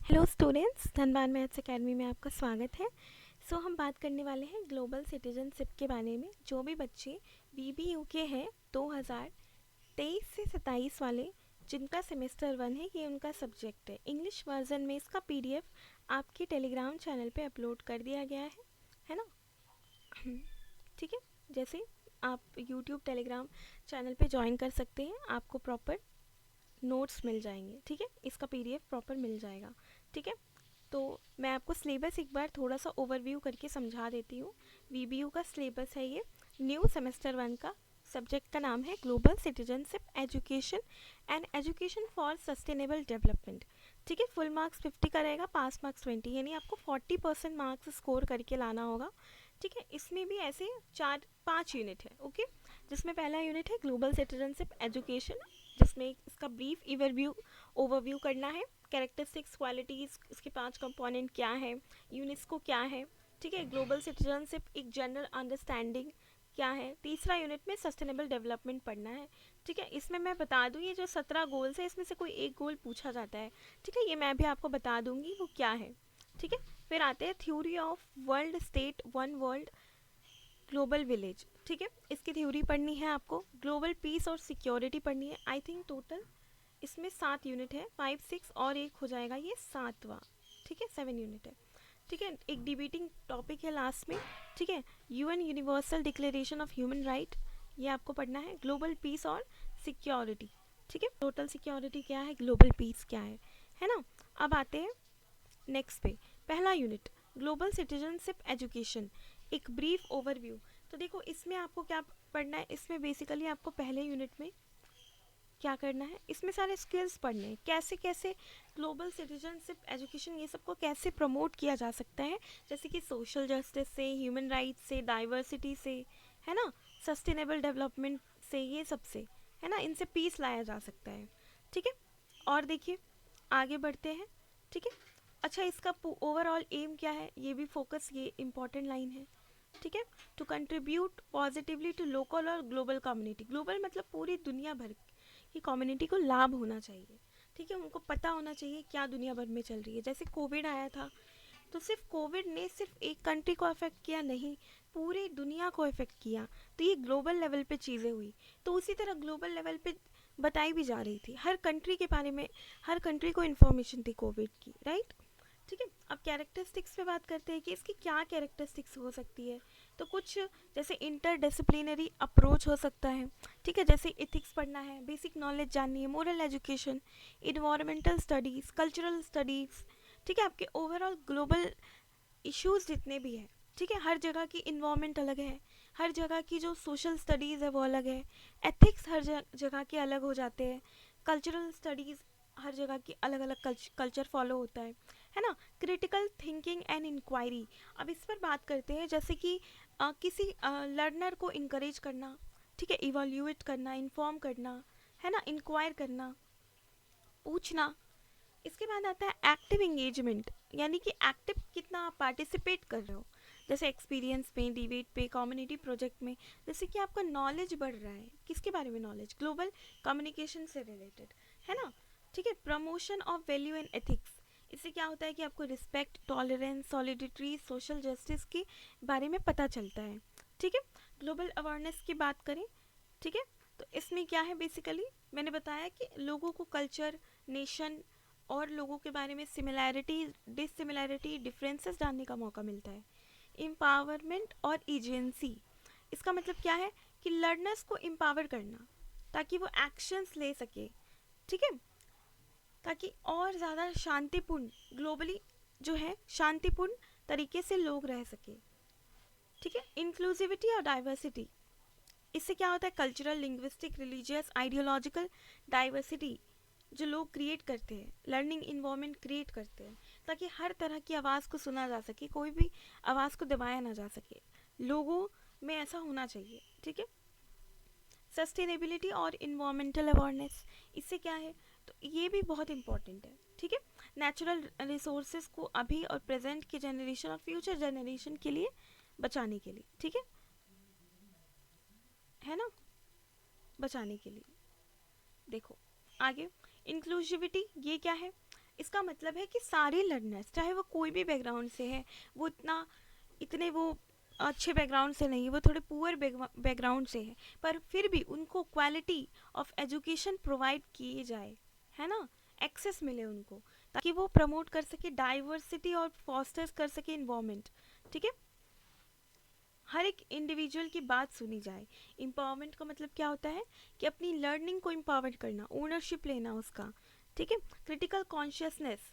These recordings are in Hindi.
Hello students, Dhanbad maths academy में आपका स्वागत है। हम बात करने वाले हैं ग्लोबल सिटीजनशिप के बारे में। जो भी बच्चे बीबीयू के हैं 2023 से 27 वाले, जिनका सेमेस्टर 1 है, ये उनका सब्जेक्ट है। इंग्लिश वर्जन में इसका पीडीएफ आपके टेलीग्राम चैनल पे अपलोड कर दिया गया है ना। ठीक है, जैसे आप यूट्यूब टेलीग्राम चैनल पे ज्वाइन कर सकते हैं, आपको प्रॉपर नोट्स मिल जाएंगे। ठीक है, इसका पीडीएफ प्रॉपर मिल जाएगा। ठीक है, तो मैं आपको सिलेबस एक बार थोड़ा सा ओवरव्यू करके समझा देती हूँ। वीबीयू का सिलेबस है ये, न्यू सेमेस्टर 1 का। सब्जेक्ट का नाम है global citizenship education and education for sustainable development. ठीक है, फुल मार्क्स 50 का रहेगा, पास मार्क्स 20, यानी आपको 40% मार्क्स स्कोर करके लाना होगा। ठीक है, इसमें भी ऐसे 4-5 यूनिट है। ओके, जिसमें पहला यूनिट है ग्लोबल सिटीजनशिप एजुकेशन, जिसमें इसका ब्रीफ ओवरव्यू करना है। कैरेक्टरिस्टिक्स, क्वालिटीज़, इसके 5 कंपोनेंट क्या है, यूनेस्को क्या है। ठीक है, ग्लोबल सिटीजनशिप एक जनरल अंडरस्टैंडिंग क्या है। तीसरा यूनिट में सस्टेनेबल डेवलपमेंट पढ़ना है। ठीक है, इसमें मैं बता दूँ, ये जो 17 गोल्स है, इसमें से कोई एक गोल पूछा जाता है। ठीक है, ये मैं भी आपको बता दूंगी वो क्या है। ठीक है, फिर आते हैं theory of world state, one world, global village. ठीक है, इसकी थ्योरी पढ़नी है आपको। ग्लोबल पीस और सिक्योरिटी पढ़नी है। आई थिंक टोटल इसमें 7 यूनिट है, 5 6 और एक हो जाएगा, ये 7वां। ठीक है, 7 यूनिट है। ठीक है, एक डिबेटिंग टॉपिक है लास्ट में। ठीक है, UN universal declaration of human right, ये आपको पढ़ना है। ग्लोबल पीस और सिक्योरिटी। ठीक है, टोटल सिक्योरिटी क्या है, ग्लोबल पीस क्या है ना। अब आते हैं नेक्स्ट पे। पहला यूनिट ग्लोबल सिटीजनशिप एजुकेशन, एक ब्रीफ ओवरव्यू। तो देखो, इसमें आपको क्या पढ़ना है, इसमें बेसिकली आपको पहले यूनिट में क्या करना है, इसमें सारे स्किल्स पढ़ने हैं। कैसे कैसे ग्लोबल सिटीजनशिप एजुकेशन, ये सबको कैसे प्रमोट किया जा सकता है, जैसे कि सोशल जस्टिस से, ह्यूमन राइट्स से, डाइवर्सिटी से, है ना, सस्टेनेबल डेवलपमेंट से, ये सब से, है ना, इनसे पीस लाया जा सकता है। ठीक है, और देखिए आगे बढ़ते हैं। ठीक है, अच्छा, इसका ओवरऑल एम क्या है, ये भी फोकस, ये इंपॉर्टेंट लाइन है। ठीक है, to contribute positively to local और ग्लोबल कम्युनिटी। ग्लोबल मतलब पूरी दुनिया भर की कम्युनिटी को लाभ होना चाहिए। ठीक है, उनको पता होना चाहिए क्या दुनिया भर में चल रही है। जैसे कोविड आया था, तो सिर्फ कोविड ने सिर्फ एक कंट्री को अफेक्ट किया नहीं, पूरी दुनिया को इफेक्ट किया। तो ये ग्लोबल लेवल पे चीज़ें हुई। तो उसी तरह ग्लोबल लेवल पे बताई भी जा रही थी, हर कंट्री के बारे में, हर कंट्री को इन्फॉर्मेशन थी कोविड की, राइट। ठीक है, अब कैरेक्टरिस्टिक्स पे बात करते हैं कि इसकी क्या कैरेक्टरिस्टिक्स हो सकती है। तो कुछ जैसे इंटरडिसिप्लिनरी अप्रोच हो सकता है। ठीक है, जैसे इथिक्स पढ़ना है, बेसिक नॉलेज जाननी है, moral education, environmental studies, cultural studies. ठीक है, आपके ओवरऑल ग्लोबल इश्यूज जितने भी हैं। ठीक है, हर जगह की इन्वायरमेंट अलग है, हर जगह की जो सोशल स्टडीज़ है वो अलग है, एथिक्स हर जगह के अलग हो जाते हैं, कल्चरल स्टडीज़ हर जगह की अलग अलग कल्चर फॉलो होता है ना। क्रिटिकल थिंकिंग एंड इंक्वायरी, अब इस पर बात करते हैं। जैसे कि किसी लर्नर को इंकरेज करना, ठीक है, इवोल्यूएट करना, इन्फॉर्म करना, है ना, इंक्वायर करना, पूछना। इसके बाद आता है एक्टिव इंगेजमेंट, यानी कि एक्टिव कितना आप पार्टिसिपेट कर रहे हो, जैसे एक्सपीरियंस में, डिबेट पे, कम्युनिटी प्रोजेक्ट में, जैसे कि आपका नॉलेज बढ़ रहा है। किसके बारे में नॉलेज, ग्लोबल कम्युनिकेशन से रिलेटेड, है ना। ठीक है, promotion of value and ethics, इससे क्या होता है कि आपको respect, tolerance, solidity, social justice के बारे में पता चलता है। ठीक है, ग्लोबल अवेयरनेस की बात करें। ठीक है, तो इसमें क्या है, बेसिकली मैंने बताया कि लोगों को कल्चर, नेशन और लोगों के बारे में सिमिलैरिटी, डिससिमिलैरिटी, डिफरेंसेस जानने का मौका मिलता है। एम्पावरमेंट और एजेंसी, इसका मतलब क्या है कि लर्नर्स को एम्पावर करना ताकि वो एक्शंस ले सके। ठीक है, ताकि और ज़्यादा शांतिपूर्ण, ग्लोबली जो है शांतिपूर्ण तरीके से लोग रह सके। ठीक है, इंक्लूसिविटी और डाइवर्सिटी, इससे क्या होता है, cultural, linguistic, religious, ideological diversity जो लोग क्रिएट करते हैं, लर्निंग इन्वायरमेंट क्रिएट करते हैं, ताकि हर तरह की आवाज़ को सुना जा सके, कोई भी आवाज़ को दबाया ना जा सके, लोगों में ऐसा होना चाहिए। ठीक है, सस्टेनेबिलिटी और इन्वायरमेंटल अवेयरनेस, इससे क्या है, तो ये भी बहुत इंपॉर्टेंट है। ठीक है, नेचुरल रिसोर्सेज को अभी और प्रेजेंट के जनरेशन और फ्यूचर जनरेशन के लिए बचाने के लिए, ठीक है ना, बचाने के लिए। देखो आगे, इंक्लूसिविटी ये क्या है, इसका मतलब है कि सारे लर्नर्स, चाहे वो कोई भी बैकग्राउंड से है, वो इतने वो अच्छे बैकग्राउंड से नहीं है, वो थोड़े पुअर बैकग्राउंड से है, पर फिर भी उनको क्वालिटी ऑफ एजुकेशन प्रोवाइड किए जाए, है ना, एक्सेस मिले उनको, ताकि वो प्रमोट कर सके डाइवर्सिटी और फॉस्टर कर सके इन्वायरमेंट। ठीक है, हर एक इंडिविजुअल की बात सुनी जाए। एम्पावरमेंट का मतलब क्या होता है कि अपनी लर्निंग को एम्पावर करना, ओनरशिप लेना उसका। ठीक है, क्रिटिकल कॉन्शियसनेस,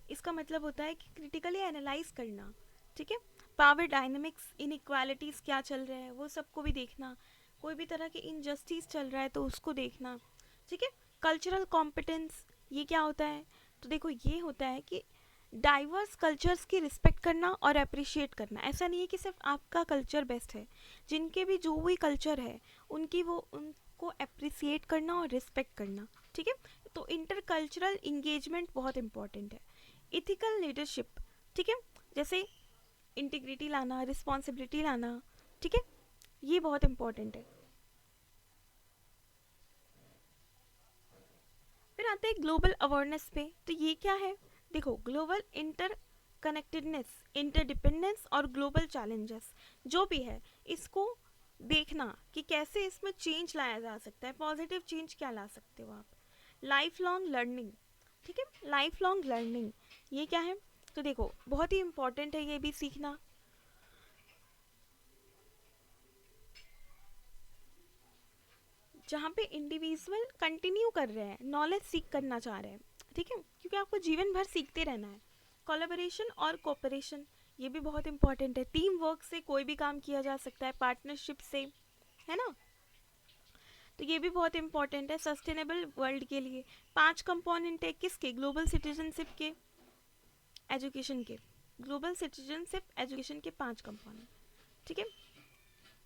इसका मतलब होता है कि क्रिटिकली एनालाइज करना। ठीक है, पावर डायनेमिक्स, इनइक्वालिटीज़ क्या चल रहा है वो सबको भी देखना, कोई भी तरह की इनजस्टिस चल रहा है तो उसको देखना। ठीक है, कल्चरल कॉम्पिटेंस, ये क्या होता है, तो देखो ये होता है कि डाइवर्स कल्चर्स की रिस्पेक्ट करना और अप्रिशिएट करना। ऐसा नहीं है कि सिर्फ आपका कल्चर बेस्ट है, जिनके भी जो भी कल्चर है उनको अप्रिसिएट करना और रिस्पेक्ट करना। ठीक है, तो इंटरकल्चरल इंगेजमेंट बहुत इंपॉर्टेंट है। इथिकल लीडरशिप, ठीक है, जैसे इंटीग्रिटी लाना, रिस्पॉन्सिबिलिटी लाना। ठीक है, ये बहुत इंपॉर्टेंट है। फिर आते हैं ग्लोबल अवेयरनेस पे, तो ये क्या है, देखो ग्लोबल इंटर कनेक्टेडनेस, इंटरडिपेंडेंस और ग्लोबल चैलेंजेस जो भी है, इसको देखना कि कैसे इसमें चेंज लाया जा सकता है, पॉजिटिव चेंज क्या ला सकते हो आप। लाइफ लॉन्ग लर्निंग, ठीक है, लाइफ लॉन्ग लर्निंग ये क्या है, तो देखो बहुत ही इंपॉर्टेंट है ये भी सीखना। जहाँ पे इंडिविजुअल कंटिन्यू कर रहे हैं, नॉलेज सीख करना चाह रहे हैं। ठीक है, क्योंकि आपको जीवन भर सीखते रहना है। कोलैबोरेशन और कोऑपरेशन, ये भी बहुत इंपॉर्टेंट है। टीम वर्क से कोई भी काम किया जा सकता है, पार्टनरशिप से, है ना, तो ये भी बहुत इंपॉर्टेंट है सस्टेनेबल वर्ल्ड के लिए। 5 कंपोनेंट है किसके, ग्लोबल सिटीजनशिप के, एजुकेशन के। ग्लोबल सिटीजनशिप एजुकेशन के 5 कंपोनेंट। ठीक है,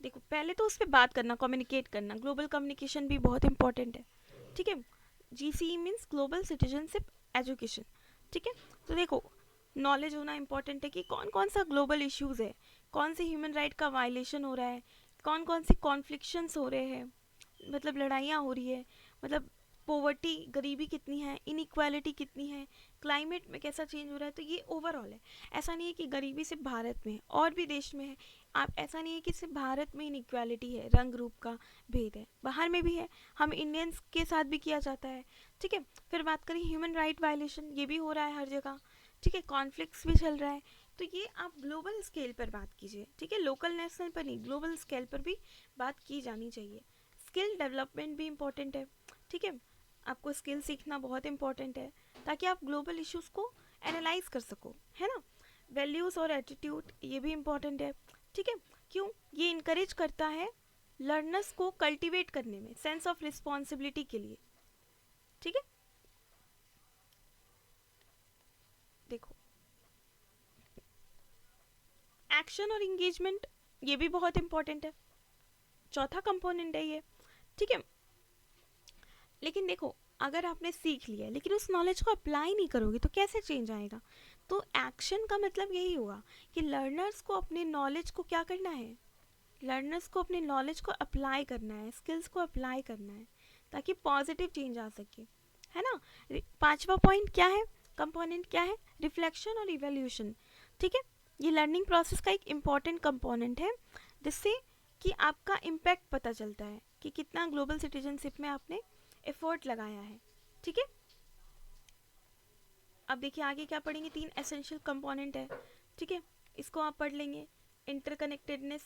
देखो पहले तो उस पर बात करना, कम्युनिकेट करना, ग्लोबल कम्युनिकेशन भी बहुत इंपॉर्टेंट है। ठीक है, GCE means global citizenship education. ठीक है, तो देखो नॉलेज होना इंपॉर्टेंट है कि कौन कौन सा ग्लोबल इश्यूज़ है, कौन से ह्यूमन राइट का वायलेशन हो रहा है, कौन कौन से कॉन्फ्लिक्शंस हो रहे हैं, मतलब लड़ाइयाँ हो रही है, मतलब पोवर्टी, गरीबी कितनी है, इनइक्वालिटी कितनी है, क्लाइमेट में कैसा चेंज हो रहा है। तो ये ओवरऑल है, ऐसा नहीं है कि गरीबी सिर्फ भारत में है, और भी देश में है। आप ऐसा नहीं है कि सिर्फ भारत में इनइक्वालिटी है, रंग रूप का भेद है, बाहर में भी है, हम इंडियंस के साथ भी किया जाता है। ठीक है, फिर बात करें ह्यूमन राइट वायलेशन, ये भी हो रहा है हर जगह। ठीक है, कॉन्फ्लिक्ट्स भी चल रहा है। तो ये आप ग्लोबल स्केल पर बात कीजिए। ठीक है, लोकल नेशनल पर नहीं, ग्लोबल स्केल पर भी बात की जानी चाहिए। स्किल डेवलपमेंट भी इम्पॉर्टेंट है। ठीक है, आपको स्किल सीखना बहुत इंपॉर्टेंट है, ताकि आप ग्लोबल इश्यूज को एनालाइज कर सको, है ना। वैल्यूज़ और एटीट्यूड, ये भी इम्पॉर्टेंट है। ठीक है, क्यों, ये इनकरेज करता है लर्नर्स को कल्टीवेट करने में, सेंस ऑफ रिस्पॉन्सिबिलिटी के लिए। ठीक है, देखो एक्शन और इंगेजमेंट, ये भी बहुत इंपॉर्टेंट है, चौथा कंपोनेंट है ये। ठीक है, लेकिन देखो अगर आपने सीख लिया लेकिन उस नॉलेज को अप्लाई नहीं करोगे तो कैसे चेंज आएगा। तो एक्शन का मतलब यही होगा कि लर्नर्स को अपने नॉलेज को क्या करना है, लर्नर्स को अपने नॉलेज को अप्लाई करना है, स्किल्स को अप्लाई करना है, ताकि पॉजिटिव चेंज आ सके, है ना। पांचवा पॉइंट क्या है, कंपोनेंट क्या है, रिफ्लेक्शन और इवोल्यूशन। ठीक है, ये लर्निंग प्रोसेस का एक इम्पॉर्टेंट कंपोनेंट है, जिससे कि आपका इम्पैक्ट पता चलता है कि कितना ग्लोबल सिटीजनशिप में आपने एफर्ट लगाया है। ठीक है, अब देखिए आगे क्या पढ़ेंगे, 3 एसेंशियल कंपोनेंट है। ठीक है, इसको आप पढ़ लेंगे, इंटरकनेक्टेडनेस,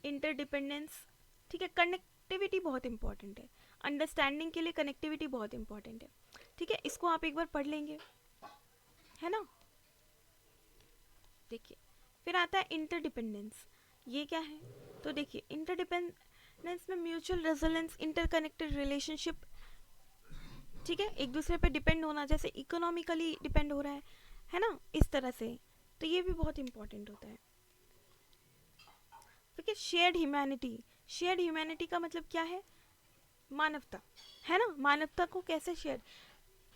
इंटरडिपेंडेंस। ठीक है, कनेक्टिविटी बहुत इंपॉर्टेंट है, अंडरस्टैंडिंग के लिए कनेक्टिविटी बहुत इंपॉर्टेंट है। ठीक है, इसको आप एक बार पढ़ लेंगे, है ना। देखिए फिर आता है इंटरडिपेंडेंस, ये क्या है, तो देखिए इंटरडिपेंडेंस में म्यूचुअल रेजोलेंस, इंटरकनेक्टेड रिलेशनशिप। ठीक है, एक दूसरे पे डिपेंड होना, जैसे इकोनॉमिकली डिपेंड हो रहा है ना, इस तरह से। तो ये भी बहुत इंपॉर्टेंट होता है। ठीक है, शेयर्ड ह्यूमैनिटी, शेयर्ड ह्यूमैनिटी का मतलब क्या है, मानवता, है ना। मानवता को कैसे शेयर,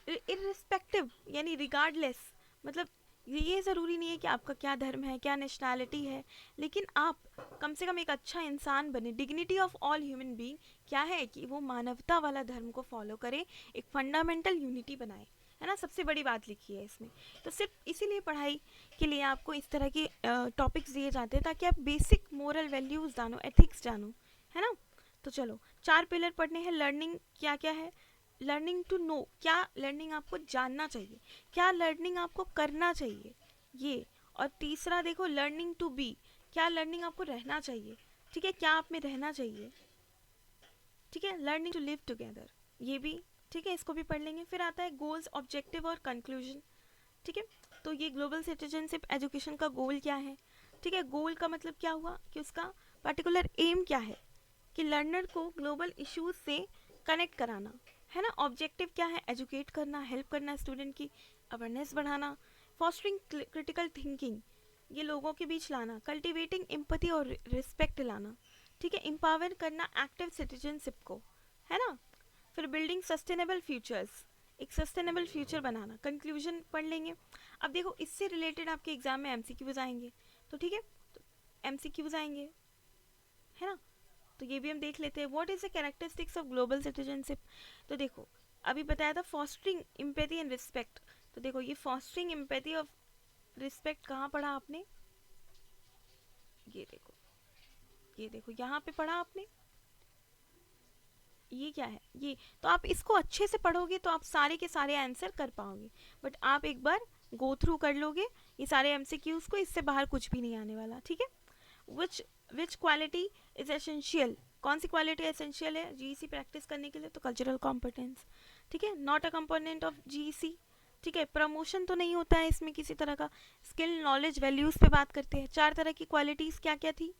इररिस्पेक्टिव यानी रिगार्डलेस, मतलब ये ज़रूरी नहीं है कि आपका क्या धर्म है, क्या नेशनैलिटी है, लेकिन आप कम से कम एक अच्छा इंसान बने। Dignity of all human being क्या है कि वो मानवता वाला धर्म को फॉलो करे, एक फंडामेंटल यूनिटी बनाए, है ना, सबसे बड़ी बात लिखी है इसमें। तो सिर्फ इसीलिए पढ़ाई के लिए आपको इस तरह के टॉपिक्स दिए जाते हैं ताकि आप बेसिक मोरल वैल्यूज़ जानो, एथिक्स जानो, है ना। तो चलो 4 पिलर पढ़ने हैं। लर्निंग क्या क्या है? लर्निंग टू नो, क्या लर्निंग आपको जानना चाहिए, क्या लर्निंग आपको करना चाहिए, ये। और तीसरा देखो लर्निंग टू बी, क्या लर्निंग आपको रहना चाहिए, ठीक है, क्या आप में रहना चाहिए, ठीक है। लर्निंग टू लिव टुगेदर, ये भी, ठीक है, इसको भी पढ़ लेंगे। फिर आता है गोल्स, ऑब्जेक्टिव और कंक्लूजन, ठीक है। तो ये ग्लोबल सिटीजनशिप एजुकेशन का गोल क्या है, ठीक है। गोल का मतलब क्या हुआ कि उसका पर्टिकुलर एम क्या है, कि लर्नर को ग्लोबल इश्यूज से कनेक्ट कराना, है ना। ऑब्जेक्टिव क्या है? एजुकेट करना, हेल्प करना, स्टूडेंट की अवेयरनेस बढ़ाना, फॉस्टरिंग क्रिटिकल थिंकिंग, ये लोगों के बीच लाना, कल्टिवेटिंग एम्पैथी और रिस्पेक्ट लाना, ठीक है। एम्पावर करना एक्टिव सिटीजनशिप को, है ना। फिर बिल्डिंग सस्टेनेबल फ्यूचर्स, एक सस्टेनेबल फ्यूचर बनाना। कंक्लूजन पढ़ लेंगे। अब देखो इससे रिलेटेड आपके एग्जाम में एमसीक्यूज आएंगे, तो ठीक है, तो एमसीक्यूज आएंगे, है ना। तो ये भी हम देख लेते हैं। What is the characteristics of global citizenship? तो देखो अभी बताया था फॉस्टरिंग एम्पैथी एंड रिस्पेक्ट। तो देखो ये फॉस्टरिंग एम्पैथी और रिस्पेक्ट कहाँ पढ़ा आपने? ये देखो, ये देखो यहाँ पे पढ़ा आपने। ये क्या है? ये तो आप इसको अच्छे से पढ़ोगे तो आप सारे के सारे आंसर कर पाओगे। बट आप एक बार गो थ्रू कर लोगे ये सारे एमसीक्यूज को, इससे बाहर कुछ भी नहीं आने वाला, ठीक है। विच विच क्वालिटी इज एसेंशियल, कौन सी क्वालिटी एसेंशियल है जीईसी प्रैक्टिस करने के लिए? तो कल्चरल कॉम्पिटेंस, ठीक है, not a component of GEC, ठीक है। प्रमोशन तो नहीं होता है इसमें किसी तरह का। स्किल, नॉलेज, वैल्यूज पे बात करते हैं। 4 तरह की क्वालिटीज क्या क्या थी?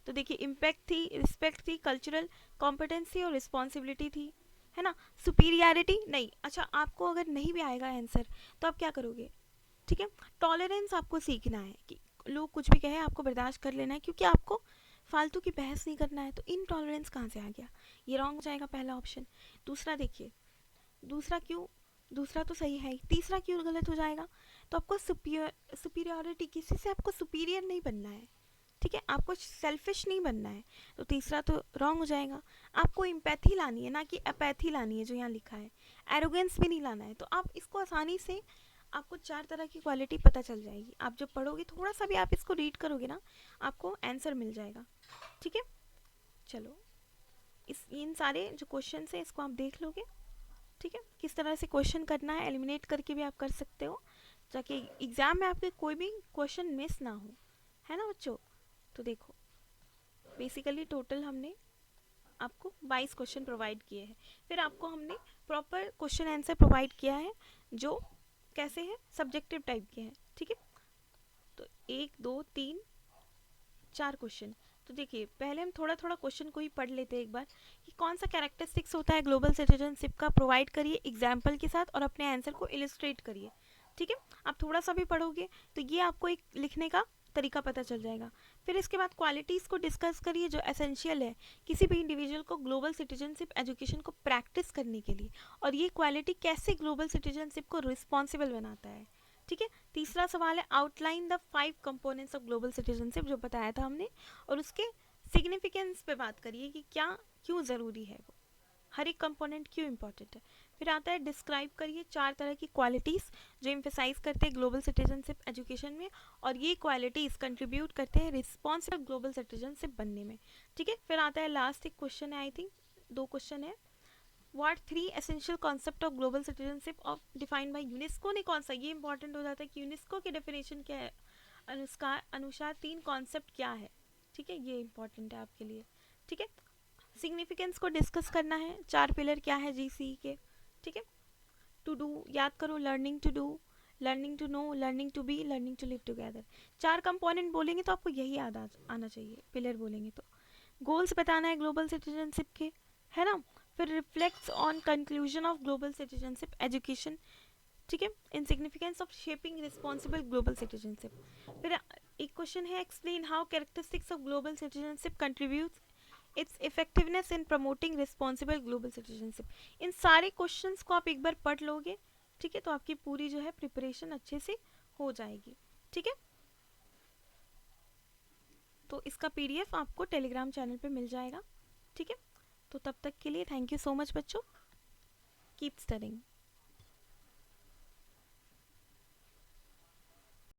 तो देखिए इम्पैक्ट थी, रिस्पेक्ट थी, कल्चरल कॉम्पिटेंस थी और रिस्पॉन्सिबिलिटी थी, है ना। सुपीरियरिटी नहीं, अच्छा आपको अगर नहीं भी आएगा आंसर तो आप क्या करोगे, ठीक है। टॉलरेंस आपको सीखना है कि लोग कुछ भी कहे आपको बर्दाश्त कर लेना है, क्योंकि आपको फालतू की बहस नहीं करना है। तो इनटॉलरेंस कहाँ से आ गया? ये रॉन्ग हो जाएगा पहला ऑप्शन। दूसरा देखिए, दूसरा क्यों, दूसरा तो सही है ही, तीसरा क्यों गलत हो जाएगा? तो आपको सुपीरियरिटी, किसी से आपको सुपीरियर नहीं बनना है, ठीक है, आपको सेल्फिश नहीं बनना है, तो तीसरा तो रॉन्ग हो जाएगा। आपको एम्पैथी लानी है, ना कि अपैथी लानी है जो यहाँ लिखा है। एरोगेंस भी नहीं लाना है। तो आप इसको आसानी से, आपको 4 तरह की क्वालिटी पता चल जाएगी। आप जब पढ़ोगे थोड़ा सा भी आप इसको रीड करोगे ना, आपको आंसर मिल जाएगा, ठीक है। चलो इस इन सारे जो क्वेश्चन है इसको आप देख लोगे, ठीक है। किस तरह से क्वेश्चन करना है, एलिमिनेट करके भी आप कर सकते हो, ताकि एग्जाम में आपके कोई भी क्वेश्चन मिस ना हो, है ना बच्चों। तो देखो बेसिकली टोटल हमने आपको 22 क्वेश्चन प्रोवाइड किए हैं। फिर आपको हमने प्रॉपर क्वेश्चन आंसर प्रोवाइड किया है जो कैसे है, सब्जेक्टिव टाइप के हैं, ठीक है। तो 1 2 3 4 क्वेश्चन। तो देखिए पहले हम थोड़ा थोड़ा क्वेश्चन को ही पढ़ लेते हैं एक बार, कि कौन सा कैरेक्टरिस्टिक्स होता है ग्लोबल सिटीजनशिप का, प्रोवाइड करिए एग्जाम्पल के साथ और अपने आंसर को इलिस्ट्रेट करिए, ठीक है। आप थोड़ा सा भी पढ़ोगे तो ये आपको एक लिखने का तरीका पता चल जाएगा। फिर इसके बाद क्वालिटीज़ को डिस्कस करिए जो एसेंशियल है किसी भी इंडिविजुअल को ग्लोबल सिटीजनशिप एजुकेशन को प्रैक्टिस करने के लिए, और ये क्वालिटी कैसे ग्लोबल सिटीजनशिप को रिस्पॉन्सिबल बनाता है, ठीक है। तीसरा सवाल है outline the 5 components of global citizenship, जो बताया था हमने, और उसके सिग्निफिकेंस पे बात करिए कि क्या, क्यों ज़रूरी है वो, हर एक कंपोनेंट क्यों इंपॉर्टेंट है। फिर आता है डिस्क्राइब करिए 4 तरह की क्वालिटीज़ जो एम्फेसाइज करते हैं ग्लोबल सिटीजनशिप एजुकेशन में, और ये क्वालिटीज़ कंट्रीब्यूट करते हैं रिस्पॉन्सिबल ग्लोबल सिटीजनशिप बनने में, ठीक है। फिर आता है लास्ट एक क्वेश्चन है, आई थिंक 2 क्वेश्चन है। What 3 essential concept of global citizenship of defined by UNESCO ने कौन सा, ये इंपॉर्टेंट हो जाता है कि यूनेस्को के डेफिनेशन क्या है, अनुसार 3 कॉन्सेप्ट क्या है, ठीक है, ये इंपॉर्टेंट है आपके लिए, ठीक है। सिग्निफिकेंस को डिस्कस करना है, 4 पिलर क्या है जीसी के, ठीक है। टू डू याद करो, learning to do, learning to know, learning to be, learning to live together. 4 component बोलेंगे तो आपको यही याद आना चाहिए, पिलर बोलेंगे तो। गोल्स बताना है ग्लोबल सिटीजनशिप के, है ना। फिर reflects on conclusion of global citizenship education, ठीक है, in significance of shaping responsible global citizenship. फिर एक क्वेश्चन है explain how characteristics of global citizenship contributes its effectiveness in promoting responsible global citizenship. इन सारे क्वेश्चंस को आप एक बार पढ़ लोगे, ठीक है, तो आपकी पूरी जो है प्रिपरेशन अच्छे से हो जाएगी, ठीक है। तो इसका पीडीएफ आपको टेलीग्राम चैनल पे मिल जाएगा, ठीक है। तो तब तक के लिए थैंक यू सो मच बच्चों, कीप स्टडिंग।